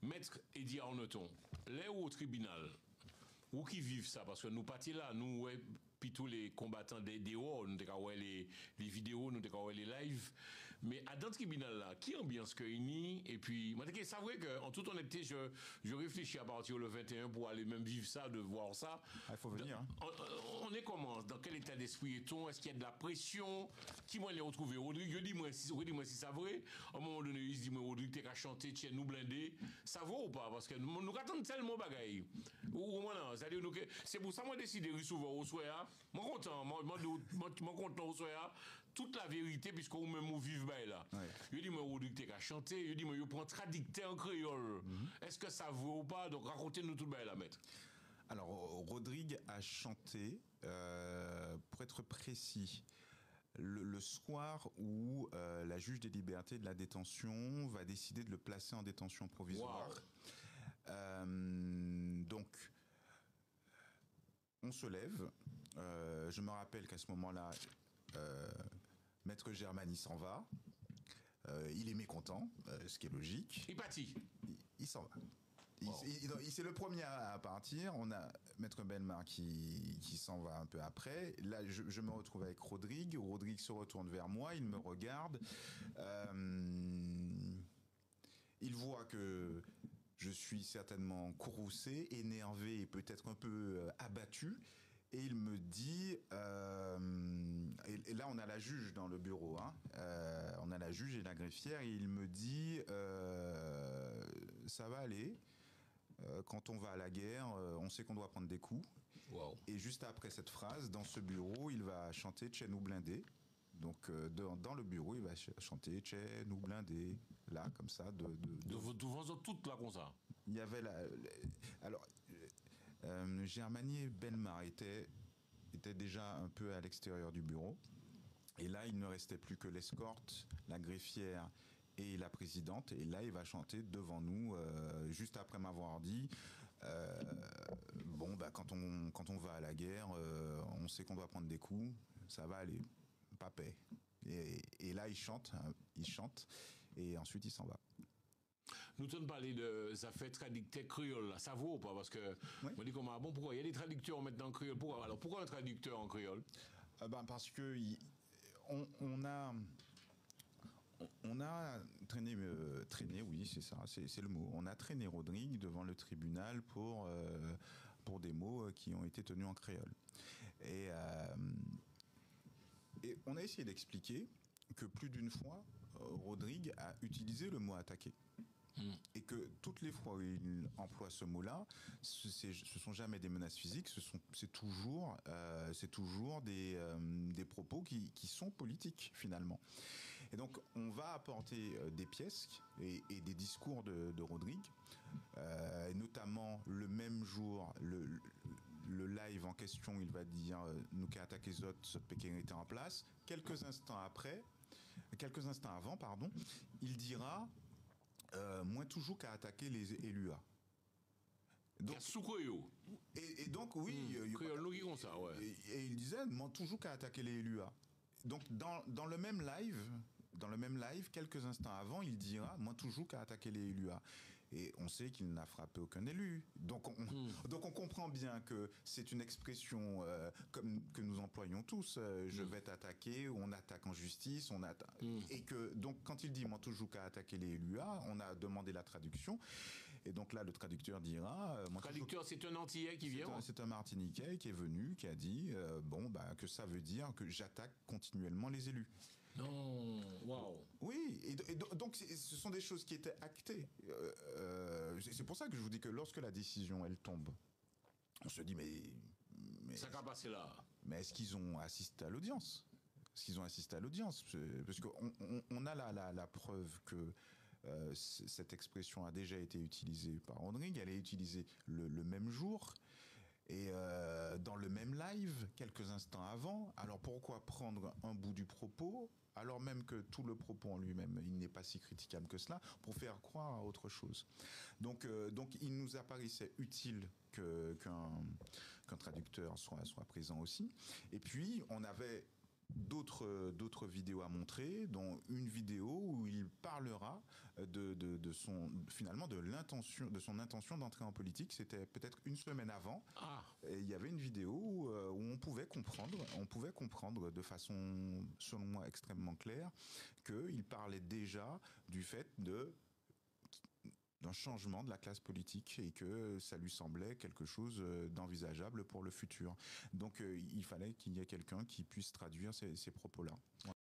Maître Eddie Arnoton, les au tribunal, ou qui vivent ça, parce que nous partis là, nous, ouais, puis tous les combattants des dehors, nous avons les vidéos, nous avons les lives, mais à dans le tribunal là, qui ambiance que ini, et puis, moi, c'est vrai qu'en toute honnêteté, je réfléchis à partir le 21 pour aller même vivre ça, de voir ça. Il faut venir. Hein. On est comment? Dans quel état d'esprit est-on? Est-ce qu'il y a de la pression? Qui moi les retrouvé? Rodrigue, dis-moi si c'est vrai. À un moment donné, il se dit, moi, Rodrigue, t'es qu'à chanter, tiens, nous blindés. Ça vaut ou pas? Parce que nous attendons tellement de bagailles. Ou non, c'est-à-dire, c'est pour ça que moi, décidé de souvent au soir. Moi, content au soir. Toute la vérité, puisqu'on même où vivre là. Ouais. Je dis, moi, Rodrigue, t'es qu'à chanter. Je dis, moi, je prends traducteur en créole. Est-ce que ça vaut ou pas? Donc, racontez-nous tout le maître. Alors, Rodrigue a chanté, pour être précis, le soir où la juge des libertés de la détention va décider de le placer en détention provisoire. Wow. Donc, on se lève. Je me rappelle qu'à ce moment-là, Maître Germani s'en va. Il est mécontent, ce qui est logique. Il pâtit. Il s'en va. Wow. C'est le premier à partir. On a Maître Bellemare qui s'en va un peu après. Là, je me retrouve avec Rodrigue. Rodrigue se retourne vers moi. Il me regarde. Il voit que je suis certainement courroucé, énervé et peut-être un peu abattu. Et il me dit, et là on a la juge dans le bureau, hein, on a la juge et la greffière, et il me dit, ça va aller. Quand on va à la guerre, on sait qu'on doit prendre des coups. Wow. Et juste après cette phrase, dans ce bureau, il va chanter Tchè nous blindés. Donc dans le bureau, il va chanter Tchè nous blindés, là, comme ça. Devant toute là, comme ça. Il y avait alors, Germani et Bellemare étaient déjà un peu à l'extérieur du bureau. Et là, il ne restait plus que l'escorte, la greffière et la présidente, et là il va chanter devant nous, juste après m'avoir dit bon bah quand on va à la guerre, on sait qu'on doit prendre des coups, ça va aller, pas paix. Et là il chante et ensuite il s'en va. Nous tenons parler de ça fait traducteur créole, ça vaut ou pas? Parce que oui. On dit comment bon, pourquoi il y a des traducteurs maintenant en créole? Pourquoi un traducteur en créole? Parce que on a traîné, oui, c'est ça, c'est le mot. On a traîné Rodrigue devant le tribunal pour des mots qui ont été tenus en créole. Et on a essayé d'expliquer que plus d'une fois, Rodrigue a utilisé le mot attaquer. Et que toutes les fois où il emploie ce mot-là, ce sont jamais des menaces physiques, c'est toujours des propos qui sont politiques finalement. Et donc on va apporter des pièces et des discours de Rodrigue, notamment le même jour, le live en question, il va dire nous qui attaqué Zot Pékin était en place. Quelques instants avant, il dira moins toujours qu'à attaquer les LUA. Donc, et donc, oui. Et il disait, moins toujours qu'à attaquer les LUA. Donc, dans le même live, quelques instants avant, il dira, moi toujours qu'à attaquer les LUA. Et on sait qu'il n'a frappé aucun élu. Donc on comprend bien que c'est une expression que nous employons tous. Je vais t'attaquer, on attaque en justice, et que donc quand il dit moi toujours qu'à attaquer les LUA, on a demandé la traduction. Et donc là le traducteur dira. Le traducteur, c'est un Antillais qui vient. C'est un Martiniquais qui est venu, qui a dit que ça veut dire que j'attaque continuellement les élus. Non, waouh. Oui, et donc ce sont des choses qui étaient actées. C'est pour ça que je vous dis que lorsque la décision elle tombe, on se dit mais ça va passer là. Mais est-ce qu'ils ont assisté à l'audience? Parce qu'on a la preuve que cette expression a déjà été utilisée par Rodrigue. Elle est utilisée le même jour. Et dans le même live, quelques instants avant, alors pourquoi prendre un bout du propos, alors même que tout le propos en lui-même, il n'est pas si critiquable que cela, pour faire croire à autre chose. Donc il nous apparaissait utile qu'un traducteur soit présent aussi. Et puis, on avait d'autres vidéos à montrer, dont une vidéo où il parlera de son intention d'entrer en politique. C'était peut-être une semaine avant. Et il y avait une vidéo où on pouvait comprendre de façon, selon moi, extrêmement claire, qu'il parlait déjà du fait d'un changement de la classe politique et que ça lui semblait quelque chose d'envisageable pour le futur. Donc il fallait qu'il y ait quelqu'un qui puisse traduire ces propos-là.